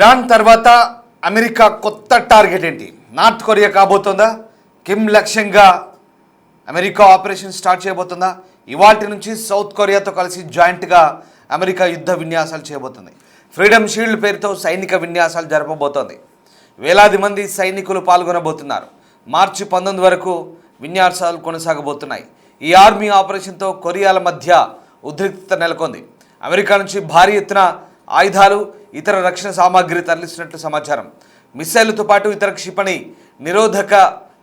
Iran తర్వాత America కొత్త target ఏంటి? నార్త్ కొరియా కాబోతుందా? కిమ్ లక్ష్యంగా అమెరికా ఆపరేషన్ స్టార్ట్ చేయబోతుందా? ఇవాల్టి నుంచి సౌత్ కొరియాతో కలిసి జాయింట్గా అమెరికా యుద్ధ విన్యాసాలు చేయబోతుంది. ఫ్రీడమ్ షీల్డ్ పేరుతో సైనిక విన్యాసాలు జరపబోతోంది. వేలాది మంది సైనికులు పాల్గొనబోతున్నారు. మార్చి 19 వరకు విన్యాసాలు కొనసాగబోతున్నాయి. ఈ ఆర్మీ ఆపరేషన్తో కొరియాల మధ్య ఉద్రిక్తత నెలకొంది. అమెరికా నుంచి భారీ ఎత్తున ఆయుధాలు, ఇతర రక్షణ సామాగ్రి తరలిస్తున్నట్లు సమాచారం. మిస్సైళ్లతో పాటు ఇతర క్షిపణి నిరోధక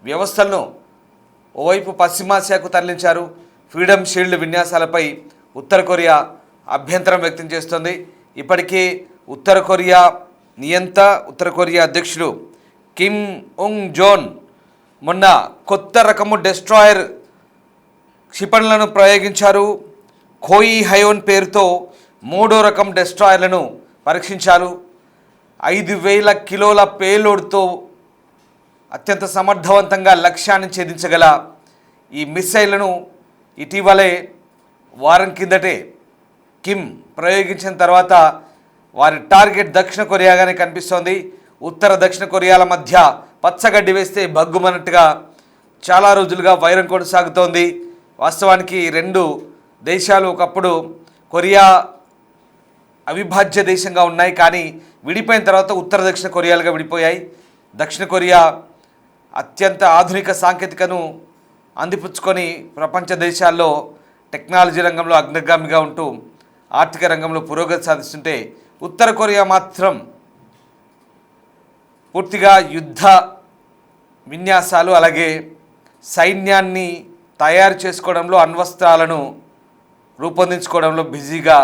వ్యవస్థలను ఓవైపు పశ్చిమాసియాకు తరలించారు. ఫ్రీడమ్ షీల్డ్ విన్యాసాలపై ఉత్తర కొరియా అభ్యంతరం వ్యక్తం చేస్తోంది. ఇప్పటికే ఉత్తర కొరియా అధ్యక్షుడు కిమ్ ఉంగ్ జోన్ మొన్న కొత్త రకము డెస్ట్రాయర్ క్షిపణులను ప్రయోగించారు. ఖోయి హయోన్ పేరుతో 3వ రకం డెస్ట్రాయర్లను పరీక్షించారు. 5,000 కిలోల పేలోడ్తో అత్యంత సమర్థవంతంగా లక్ష్యాన్ని ఛేదించగల ఈ మిస్సైళ్లను ఇటీవలే వారం కిందటే కిమ్ ప్రయోగించిన తర్వాత వారి టార్గెట్ దక్షిణ కొరియాగానే కనిపిస్తోంది. ఉత్తర దక్షిణ కొరియాల మధ్య పచ్చగడ్డి వేస్తే బగ్గుమన్నట్టుగా చాలా రోజులుగా వైరం కొనసాగుతోంది. వాస్తవానికి రెండు దేశాలు ఒకప్పుడు కొరియా అవిభాజ్య దేశంగా ఉన్నాయి, కానీ విడిపోయిన తర్వాత ఉత్తర దక్షిణ కొరియాలుగా విడిపోయాయి. దక్షిణ కొరియా అత్యంత ఆధునిక సాంకేతికను అందిపుచ్చుకొని ప్రపంచ దేశాల్లో టెక్నాలజీ రంగంలో అగ్రగామిగా ఉంటూ ఆర్థిక రంగంలో పురోగతి సాధిస్తుంటే, ఉత్తర కొరియా మాత్రం పూర్తిగా యుద్ధ విన్యాసాలు అలాగే సైన్యాన్ని తయారు చేసుకోవడంలో, అణ్వస్త్రాలను రూపొందించుకోవడంలో బిజీగా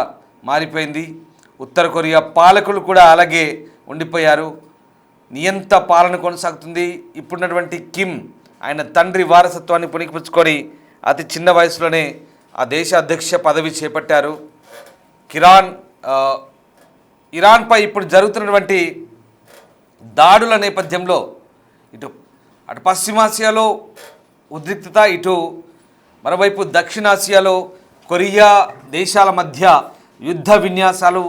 మారిపోయింది. ఉత్తర కొరియా పాలకులు కూడా అలాగే ఉండిపోయారు. నియంత పాలన కొనసాగుతుంది. ఇప్పుడున్నటువంటి కిమ్ ఆయన తండ్రి వారసత్వాన్ని పుణికిపుచ్చుకొని అతి చిన్న వయసులోనే ఆ దేశ అధ్యక్ష పదవి చేపట్టారు. ఇరాన్పై ఇప్పుడు జరుగుతున్నటువంటి దాడుల నేపథ్యంలో అటు పశ్చిమాసియాలో ఉద్రిక్తత, ఇటు మరోవైపు దక్షిణాసియాలో కొరియా దేశాల మధ్య యుద్ధ విన్యాసాలు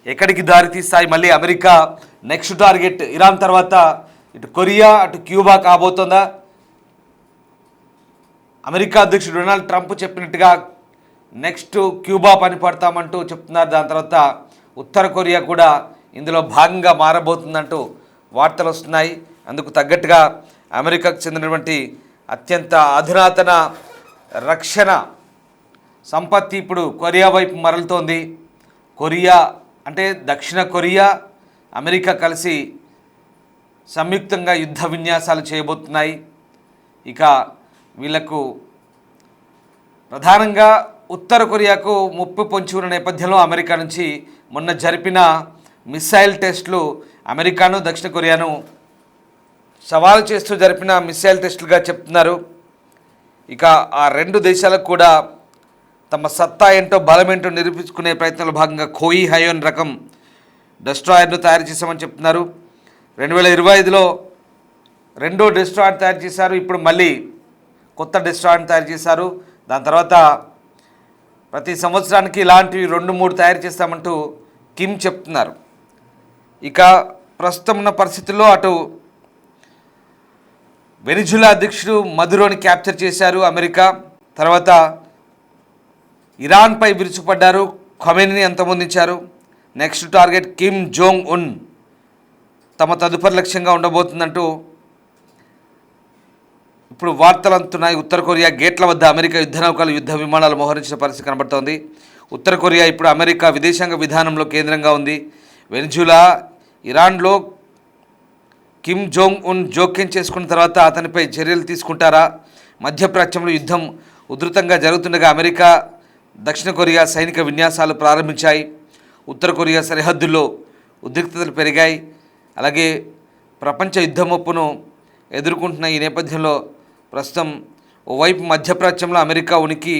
ఎక్కడికి దారితీస్తాయి? మళ్ళీ అమెరికా నెక్స్ట్ టార్గెట్ ఇరాన్ తర్వాత ఇటు కొరియా అటు క్యూబా కాబోతుందా? అమెరికా అధ్యక్షుడు డొనాల్డ్ ట్రంప్ చెప్పినట్టుగా నెక్స్ట్ క్యూబా పని పడతామంటూ చెప్తున్నారు. దాని తర్వాత ఉత్తర కొరియా కూడా ఇందులో భాగంగా మారబోతుందంటూ వార్తలు వస్తున్నాయి. అందుకు తగ్గట్టుగా అమెరికాకు చెందినటువంటి అత్యంత అధునాతన రక్షణ సంపత్తి ఇప్పుడు కొరియా వైపు మరలుతోంది. కొరియా అంటే దక్షిణ కొరియా, అమెరికా కలిసి సంయుక్తంగా యుద్ధ విన్యాసాలు చేయబోతున్నాయి. ఇక వీళ్లకు ప్రధానంగా ఉత్తర కొరియాకు ముప్పు పొంచి ఉన్న నేపథ్యంలో అమెరికా నుంచి మొన్న జరిపిన మిసైల్ టెస్టులు అమెరికాను దక్షిణ కొరియాను సవాలు చేస్తూ జరిపిన మిసైల్ టెస్టులుగా చెప్తున్నారు. ఇక ఆ రెండు దేశాలకు కూడా తమ సత్తా ఏంటో బలమేంటో నిరూపించుకునే ప్రయత్నంలో భాగంగా ఖోయి హయోన్ రకం డెస్ట్రాయర్ను తయారు చేశామని చెప్తున్నారు. 2025లో రెండో డెస్ట్రాయర్ తయారు చేశారు. ఇప్పుడు మళ్ళీ కొత్త డెస్ట్రాయర్ని తయారు చేశారు. దాని తర్వాత ప్రతి సంవత్సరానికి ఇలాంటివి 2-3 తయారు చేస్తామంటూ కిమ్ చెప్తున్నారు. ఇక ప్రస్తుతం ఉన్న పరిస్థితుల్లో అటు వెనిజులా అధ్యక్షుడు మదురోని క్యాప్చర్ చేశారు అమెరికా. తర్వాత ఇరాన్పై విరుచుపడ్డారు, ఖొమైనీని అంతమొందించారు. Next target Kim Jong Un తమ తదుపరి లక్ష్యంగా ఉండబోతుందంటూ ఇప్పుడు వార్తలు అందుతున్నాయి. ఉత్తర కొరియా గేట్ల వద్ద అమెరికా యుద్ధ నౌకలు, యుద్ధ విమానాలు మోహరించిన పరిస్థితి కనబడుతోంది. ఉత్తర కొరియా ఇప్పుడు అమెరికా విదేశాంగ విధానంలో కేంద్రంగా ఉంది. వెనిజులా, ఇరాన్లో కిమ్ జోంగ్ ఉన్ జోక్యం చేసుకున్న తర్వాత అతనిపై చర్యలు తీసుకుంటారా? మధ్యప్రాచ్యంలో యుద్ధం ఉధృతంగా జరుగుతుండగా అమెరికా, దక్షిణ కొరియా సైనిక విన్యాసాలు ప్రారంభించాయి. ఉత్తర కొరియా సరిహద్దుల్లో ఉద్రిక్తతలు పెరిగాయి. అలాగే ప్రపంచ యుద్ధ ముప్పును ఎదుర్కొంటున్న ఈ నేపథ్యంలో ప్రస్తుతం ఓవైపు మధ్యప్రాచ్యంలో అమెరికా ఉనికి,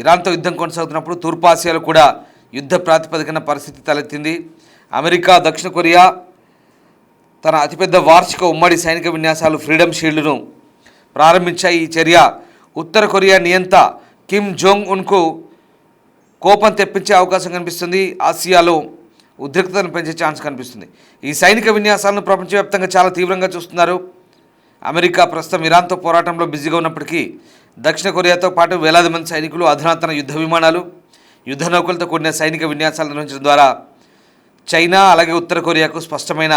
ఇరాన్తో యుద్ధం కొనసాగుతున్నప్పుడు తూర్పు ఆసియాలో కూడా యుద్ధ ప్రాతిపదికన పరిస్థితి తలెత్తింది. అమెరికా, దక్షిణ కొరియా తన అతిపెద్ద వార్షిక ఉమ్మడి సైనిక విన్యాసాలు ఫ్రీడమ్ షీల్డ్ను ప్రారంభించాయి. ఈ చర్య ఉత్తర కొరియా నియంత కిమ్ జోంగ్ ఉన్కు కోపం తెప్పించే అవకాశం కనిపిస్తుంది. ఆసియాలో ఉద్రిక్తతను పెంచే ఛాన్స్ కనిపిస్తుంది. ఈ సైనిక విన్యాసాలను ప్రపంచవ్యాప్తంగా చాలా తీవ్రంగా చూస్తున్నారు. అమెరికా ప్రస్తుతం ఇరాన్తో పోరాటంలో బిజీగా ఉన్నప్పటికీ దక్షిణ కొరియాతో పాటు వేలాది మంది సైనికులు అధునాతన యుద్ధ విమానాలు, యుద్ధ నౌకలతో కూడిన సైనిక విన్యాసాలు నిర్వహించడం ద్వారా చైనా అలాగే ఉత్తర కొరియాకు స్పష్టమైన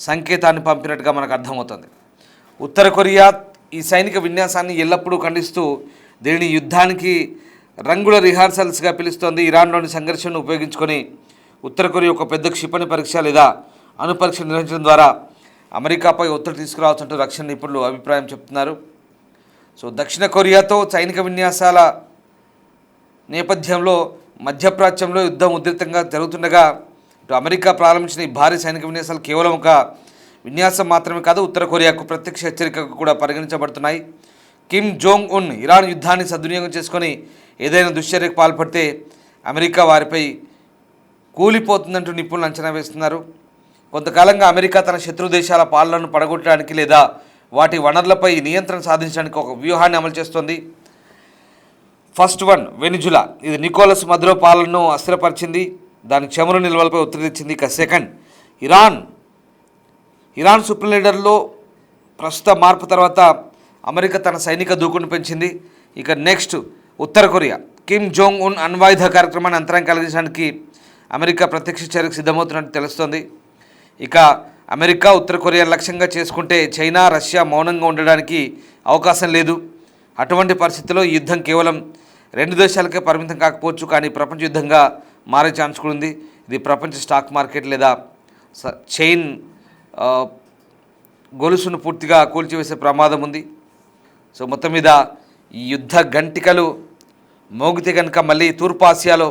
సంకేతాన్ని పంపినట్టుగా మనకు అర్థమవుతుంది. ఉత్తర కొరియా ఈ సైనిక విన్యాసాన్ని ఎల్లప్పుడూ ఖండిస్తూ దీనిని యుద్ధానికి రంగుల రిహార్సల్స్గా పిలుస్తోంది. ఇరాన్లోని సంఘర్షణను ఉపయోగించుకొని ఉత్తర కొరియా ఒక పెద్ద క్షిపణి పరీక్ష లేదా అణు పరీక్ష నిర్వహించడం ద్వారా అమెరికాపై ఒత్తిడి తీసుకురావచ్చంటూ రక్షణ నిపుణులు అభిప్రాయం చెప్తున్నారు. సో దక్షిణ కొరియాతో సైనిక విన్యాసాల నేపథ్యంలో మధ్యప్రాచ్యంలో యుద్ధం ఉధృతంగా జరుగుతుండగా ఇటు అమెరికా ప్రారంభించిన ఈ భారీ సైనిక విన్యాసాలు కేవలం ఒక విన్యాసం మాత్రమే కాదు, ఉత్తర కొరియాకు ప్రత్యక్ష హెచ్చరికగా కూడా పరిగణించబడుతున్నాయి. కిమ్ జోంగ్ ఉన్ ఇరాన్ యుద్ధాన్ని సద్వినియోగం చేసుకొని ఏదైనా దుశ్చర్యకు పాల్పడితే అమెరికా వారిపై కూలిపోతుందంటూ నిపుణులు అంచనా వేస్తున్నారు. కొంతకాలంగా అమెరికా తన శత్రు దేశాల పాలనను పడగొట్టడానికి లేదా వాటి వనరులపై నియంత్రణ సాధించడానికి ఒక వ్యూహాన్ని అమలు చేస్తోంది. ఫస్ట్ వన్ వెనిజులా, ఇది నికోలస్ మదురో పాలనను అస్థిరపరిచింది, దాని చమురు నిల్వలపై ఒత్తిడి తెచ్చింది. ఇక సెకండ్ ఇరాన్ సుప్రీం లీడర్లో ప్రస్తుత మార్పు తర్వాత అమెరికా తన సైనిక దూకుడును పెంచింది. ఇక నెక్స్ట్ ఉత్తర కొరియా, కిమ్ జోంగ్ ఉన్ అణ్వాయుధ కార్యక్రమాన్ని అంతరం కలిగించడానికి అమెరికా ప్రత్యక్ష చర్యకు సిద్ధమవుతున్నట్టు తెలుస్తోంది. ఇక అమెరికా ఉత్తర కొరియా లక్ష్యంగా చేసుకుంటే చైనా, రష్యా మౌనంగా ఉండడానికి అవకాశం లేదు. అటువంటి పరిస్థితుల్లో ఈ యుద్ధం కేవలం 2 దేశాలకే పరిమితం కాకపోవచ్చు, కానీ ప్రపంచ యుద్ధంగా మారే ఛాన్స్ కూడా ఉంది. ఇది ప్రపంచ స్టాక్ మార్కెట్ లేదా చైన్ గొలుసును పూర్తిగా కూల్చివేసే ప్రమాదం ఉంది. సో మొత్తం మీద ఈ యుద్ధ గంటికలు మోగితే కనుక మళ్ళీ తూర్పు ఆసియాలో,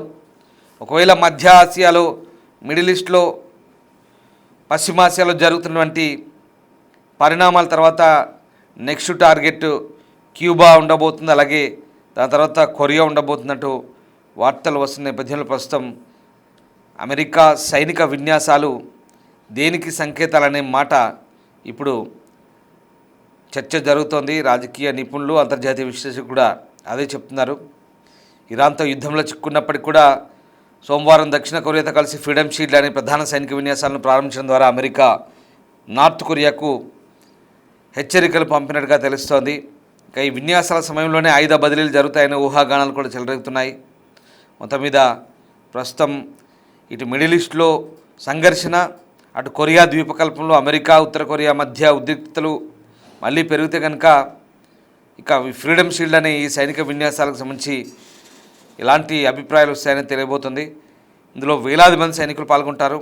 ఒకవేళ మధ్య ఆసియాలో, మిడిల్ ఈస్ట్లో, పశ్చిమాసియాలో జరుగుతున్నటువంటి పరిణామాల తర్వాత నెక్స్ట్ టార్గెట్ క్యూబా ఉండబోతుంది, అలాగే దాని తర్వాత కొరియా ఉండబోతున్నట్టు వార్తలు వస్తున్న నేపథ్యంలో ప్రస్తుతం అమెరికా సైనిక విన్యాసాలు దేనికి సంకేతాలనే మాట ఇప్పుడు చర్చ జరుగుతోంది. రాజకీయ నిపుణులు, అంతర్జాతీయ విశ్లేషకులు కూడా అదే చెప్తున్నారు. ఇరాన్తో యుద్ధంలో చిక్కున్నప్పటికీ కూడా సోమవారం దక్షిణ కొరియాతో కలిసి ఫ్రీడమ్ షీల్డ్ అనే ప్రధాన సైనిక విన్యాసాలను ప్రారంభించడం ద్వారా అమెరికా నార్త్ కొరియాకు హెచ్చరికలు పంపినట్టుగా తెలుస్తోంది. ఇక ఈ విన్యాసాల సమయంలోనే ఆయుధ బదిలీలు జరుగుతాయనే ఊహాగానాలు కూడా చెలరేగుతున్నాయి. మొత్తం మీద ప్రస్తుతం ఇటు మిడిల్ ఈస్ట్లో సంఘర్షణ, అటు కొరియా ద్వీపకల్పంలో అమెరికా ఉత్తర కొరియా మధ్య ఉద్రిక్తతలు మళ్ళీ పెరిగితే కనుక ఇక ఫ్రీడమ్ షీల్డ్ అనే ఈ సైనిక విన్యాసాలకు సంబంధించి ఎలాంటి అభిప్రాయాలు వస్తాయని తెలియబోతుంది. ఇందులో వేలాది మంది సైనికులు పాల్గొంటారు.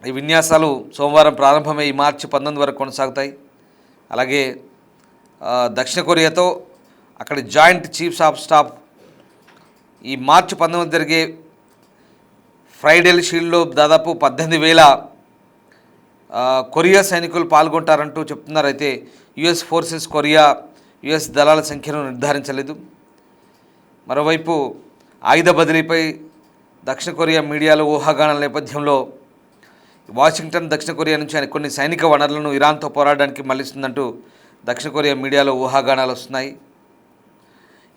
ఈ విన్యాసాలు సోమవారం ప్రారంభమై మార్చి 19 వరకు కొనసాగుతాయి. అలాగే దక్షిణ కొరియాతో అక్కడి జాయింట్ చీఫ్స్ ఆఫ్ స్టాఫ్ ఈ మార్చి 19 జరిగే ఫ్రైడేల్ షీల్డ్లో దాదాపు 18,000 కొరియా సైనికులు పాల్గొంటారంటూ చెప్తున్నారు. అయితే యుఎస్ ఫోర్సెస్ కొరియా యుఎస్ దళాల సంఖ్యను నిర్ధారించలేదు. మరోవైపు ఆయుధ బదిలీపై దక్షిణ కొరియా మీడియాలో ఊహాగానాల నేపథ్యంలో వాషింగ్టన్ దక్షిణ కొరియా నుంచి కొన్ని సైనిక వనరులను ఇరాన్తో పోరాడడానికి మళ్లిస్తుందంటూ దక్షిణ కొరియా మీడియాలో ఊహాగానాలు వస్తున్నాయి.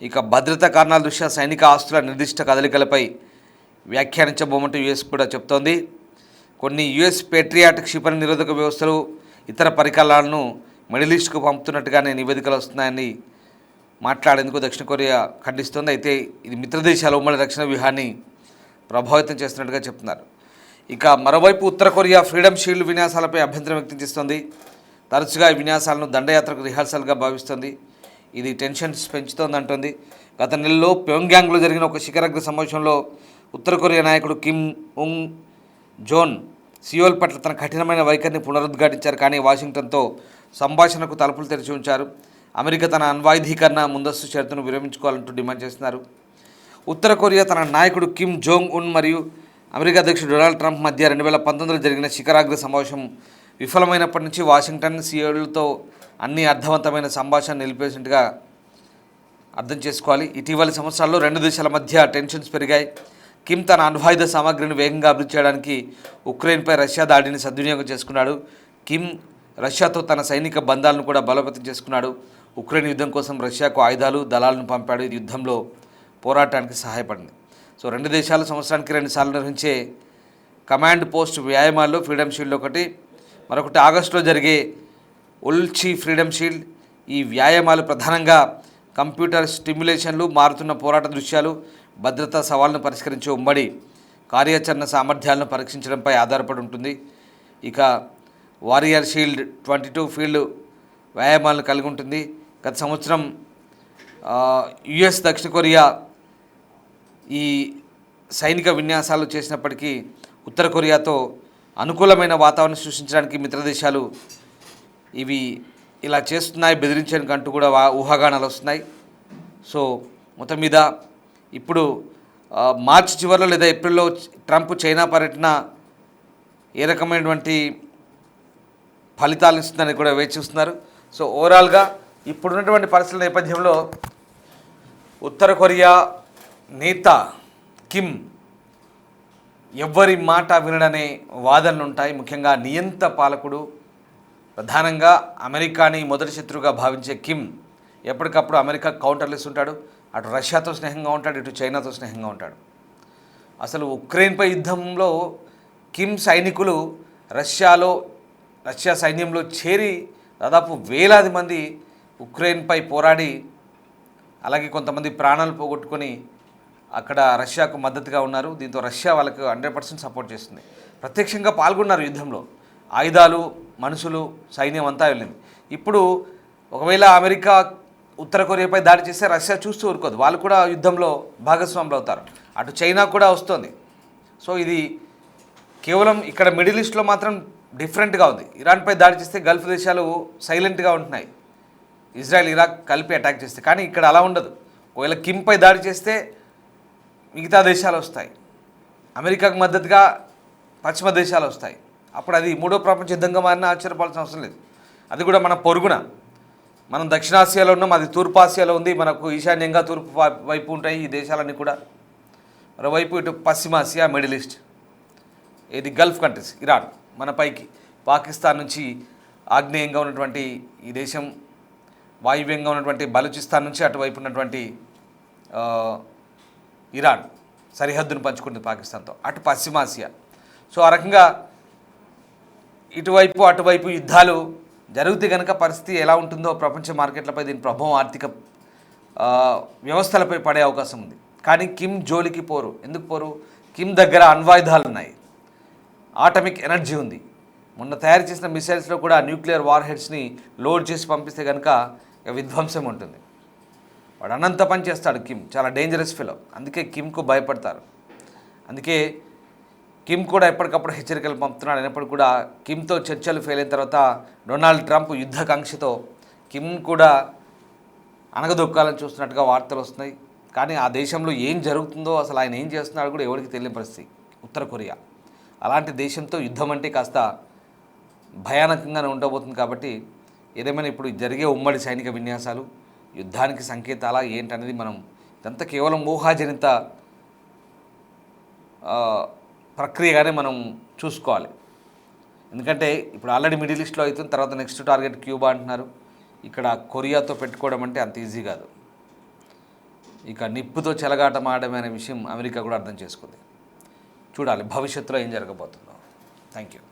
ఇక భద్రతా కారణాల దృష్ట్యా సైనిక ఆస్తుల నిర్దిష్ట కదలికలపై వ్యాఖ్యానించబోమంటూ యుఎస్ కూడా చెప్తోంది. కొన్ని యుఎస్ పేట్రియాట్ క్షిపణి నిరోధక వ్యవస్థలు, ఇతర పరికరాలను మిడిల్ ఈస్ట్కు పంపుతున్నట్టుగానే నివేదికలు వస్తున్నాయని మాట్లాడేందుకు దక్షిణ కొరియా ఖండిస్తోంది. అయితే ఇది మిత్రదేశాల ఉమ్మడి రక్షణ వ్యూహాన్ని ప్రభావితం చేస్తున్నట్టుగా చెప్తున్నారు. ఇక మరోవైపు ఉత్తర కొరియా ఫ్రీడమ్ షీల్డ్ విన్యాసాలపై అభ్యంతరం వ్యక్తం చేస్తోంది. తరచుగా ఈ విన్యాసాలను దండయాత్రకు రిహార్సల్గా భావిస్తోంది. ఇది టెన్షన్స్ పెంచుతోందంటోంది. గత నెలలో ప్యోంగ్యాంగ్లో జరిగిన ఒక శిఖరాగ్ర సమావేశంలో ఉత్తర కొరియా నాయకుడు కిమ్ ఉంగ్ జోన్ సియోల్ పట్ల తన కఠినమైన వైఖరిని పునరుద్ఘాటించారు. కానీ వాషింగ్టన్తో సంభాషణకు తలుపులు తెరిచి ఉంచారు. అమెరికా తన అణ్వాయుధీకరణ ముందస్తు షరతును విరమించుకోవాలంటూ డిమాండ్ చేస్తున్నారు. ఉత్తర కొరియా తన నాయకుడు కిమ్ జోంగ్ ఉన్ మరియు అమెరికా అధ్యక్షుడు డొనాల్డ్ ట్రంప్ మధ్య 2019లో జరిగిన శిఖరాగ్ర సమావేశం విఫలమైనప్పటి నుంచి వాషింగ్టన్ సియోల్తో అన్ని అర్థవంతమైన సంభాషణ నిలిపేసినట్టుగా అర్థం చేసుకోవాలి. ఇటీవలి సంవత్సరాల్లో 2 దేశాల మధ్య టెన్షన్స్ పెరిగాయి. కిమ్ తన అణ్వాయుధ సామాగ్రిని వేగంగా అభివృద్ధి చేయడానికి ఉక్రెయిన్పై రష్యా దాడిని సద్వినియోగం చేసుకున్నాడు. కిమ్ రష్యాతో తన సైనిక బంధాలను కూడా బలోపేతం చేసుకున్నాడు. ఉక్రెయిన్ యుద్ధం కోసం రష్యాకు ఆయుధాలు, దళాలను పంపాడు. ఇది యుద్ధంలో పోరాటానికి సహాయపడింది. సో 2 దేశాలు సంవత్సరానికి 2 సార్లు నిర్వహించే కమాండ్ పోస్ట్ వ్యాయామాల్లో ఫ్రీడమ్ షీల్డ్ ఒకటి, మరొకటి ఆగస్టులో జరిగే ఉల్చి ఫ్రీడమ్ షీల్డ్. ఈ వ్యాయామాలు ప్రధానంగా కంప్యూటర్ స్టిమ్యులేషన్లు, మారుతున్న పోరాట దృశ్యాలు, భద్రతా సవాళ్లను పరిష్కరించే ఉమ్మడి కార్యాచరణ సామర్థ్యాలను పరీక్షించడంపై ఆధారపడి ఉంటుంది. ఇక వారియర్ షీల్డ్ 22 ఫీల్డ్ వ్యాయామాలను కలిగి ఉంటుంది. గత సంవత్సరం యుఎస్ దక్షిణ కొరియా ఈ సైనిక విన్యాసాలు చేసినప్పటికీ ఉత్తర కొరియాతో అనుకూలమైన వాతావరణం సృష్టించడానికి మిత్రదేశాలు ఇవి ఇలా చేస్తున్నాయి, బెదిరించడానికి అంటూ కూడా ఊహాగానాలు వస్తున్నాయి. సో మొత్తం మీద ఇప్పుడు మార్చి చివరిలో లేదా ఏప్రిల్లో ట్రంప్ చైనా పర్యటన ఏ రకమైనటువంటి ఫలితాలు ఇస్తుందని కూడా వేచి చూస్తున్నారు. సో ఓవరాల్గా ఇప్పుడున్నటువంటి పరిస్థితుల నేపథ్యంలో ఉత్తర కొరియా నేత కిమ్ ఎవ్వరి మాట వినడనే వాదనలు ఉంటాయి. ముఖ్యంగా నియంత పాలకుడు, ప్రధానంగా అమెరికాని మొదటి శత్రువుగా భావించే కిమ్ ఎప్పటికప్పుడు అమెరికా కౌంటర్లు ఇస్తుంటాడు. అటు రష్యాతో స్నేహంగా ఉంటాడు, ఇటు చైనాతో స్నేహంగా ఉంటాడు. అసలు ఉక్రెయిన్పై యుద్ధంలో కిమ్ సైనికులు రష్యా సైన్యంలో చేరి దాదాపు వేలాది మంది ఉక్రెయిన్పై పోరాడి, అలాగే కొంతమంది ప్రాణాలు పోగొట్టుకొని అక్కడ రష్యాకు మద్దతుగా ఉన్నారు. దీంతో రష్యా వాళ్ళకు 100% సపోర్ట్ చేస్తుంది. ప్రత్యక్షంగా పాల్గొన్నారు యుద్ధంలో. ఆయుధాలు, మనుషులు, సైన్యం అంతా వెళ్ళింది. ఇప్పుడు ఒకవేళ అమెరికా ఉత్తర కొరియాపై దాడి చేస్తే రష్యా చూస్తూ ఊరుకోదు, వాళ్ళు కూడా యుద్ధంలో భాగస్వాములు అవుతారు. అటు చైనా కూడా వస్తుంది. సో ఇది కేవలం ఇక్కడ మిడిల్ ఈస్ట్లో మాత్రం డిఫరెంట్గా ఉంది. ఇరాన్పై దాడి చేస్తే గల్ఫ్ దేశాలు సైలెంట్గా ఉంటున్నాయి, ఇజ్రాయెల్, ఇరాక్ కలిపి అటాక్ చేస్తే. కానీ ఇక్కడ అలా ఉండదు. ఒకవేళ కిమ్పై దాడి చేస్తే మిగతా దేశాలు వస్తాయి, అమెరికాకు మద్దతుగా పశ్చిమ దేశాలు వస్తాయి. అప్పుడు అది మూడో ప్రపంచ యుద్ధంగా మారినా ఆశ్చర్యపోవాల్సిన అవసరం లేదు. అది కూడా మన పొరుగున. మనం దక్షిణాసియాలో ఉన్నాం, అది తూర్పు ఆసియాలో ఉంది. మనకు ఈశాన్యంగా తూర్పు వైపు ఉంటాయి ఈ దేశాలన్నీ కూడా. మరోవైపు ఇటు పశ్చిమాసియా, మిడిల్ ఈస్ట్, ఇది గల్ఫ్ కంట్రీస్, ఇరాన్ మన పైకి, పాకిస్తాన్ నుంచి ఆగ్నేయంగా ఉన్నటువంటి ఈ దేశం, వాయువ్యంగా ఉన్నటువంటి బలూచిస్తాన్ నుంచి అటువైపు ఉన్నటువంటి ఇరాన్ సరిహద్దును పంచుకుంటుంది పాకిస్తాన్తో, అటు పశ్చిమాసియా. సో ఆ రకంగా ఇటువైపు అటువైపు యుద్ధాలు జరిగితే కనుక పరిస్థితి ఎలా ఉంటుందో ప్రపంచ మార్కెట్లపై దీని ప్రభావం ఆర్థిక వ్యవస్థలపై పడే అవకాశం ఉంది. కానీ కిమ్ జోలికి పోరు. ఎందుకు పోరు? కిమ్ దగ్గర అణ్వాయుధాలు ఉన్నాయి, ఆటమిక్ ఎనర్జీ ఉంది. మొన్న తయారు చేసిన మిసైల్స్లో కూడా న్యూక్లియర్ వార్ హెడ్స్ని లోడ్ చేసి పంపిస్తే కనుక విధ్వంసం ఉంటుంది. వాడు అనంత పని చేస్తాడు కిమ్, చాలా డేంజరస్ ఫెలో. అందుకే కిమ్కు భయపడతారు. అందుకే కిమ్ కూడా ఎప్పటికప్పుడు హెచ్చరికలు పంపుతున్నాడు. అయినప్పుడు కూడా కిమ్తో చర్చలు ఫెయిల్ అయిన తర్వాత డొనాల్డ్ ట్రంప్ యుద్ధకాంక్షతో కిమ్ కూడా అణగదొక్కాలని చూస్తున్నట్టుగా వార్తలు వస్తున్నాయి. కానీ ఆ దేశంలో ఏం జరుగుతుందో, అసలు ఆయన ఏం చేస్తున్నాడో కూడా ఎవరికి తెలియని పరిస్థితి ఉత్తర కొరియా. అలాంటి దేశంతో యుద్ధం అంటే కాస్త భయానకంగానే ఉండబోతుంది. కాబట్టి ఏదేమైనా ఇప్పుడు జరిగే ఉమ్మడి సైనిక విన్యాసాలు యుద్ధానికి సంకేతాలా ఏంటనేది మనం ఇదంతా కేవలం ఊహాజనిత ప్రక్రియగానే మనం చూసుకోవాలి. ఎందుకంటే ఇప్పుడు ఆల్రెడీ మిడిల్ ఈస్ట్లో అవుతుంది, తర్వాత నెక్స్ట్ టార్గెట్ క్యూబా అంటున్నారు. ఇక్కడ కొరియాతో పెట్టుకోవడం అంటే అంత ఈజీ కాదు. ఇక నిప్పుతో చెలగాటం ఆడమే అనే విషయం అమెరికా కూడా అర్థం చేసుకుంది. చూడాలి భవిష్యత్తులో ఏం జరగబోతుందో. Thank you.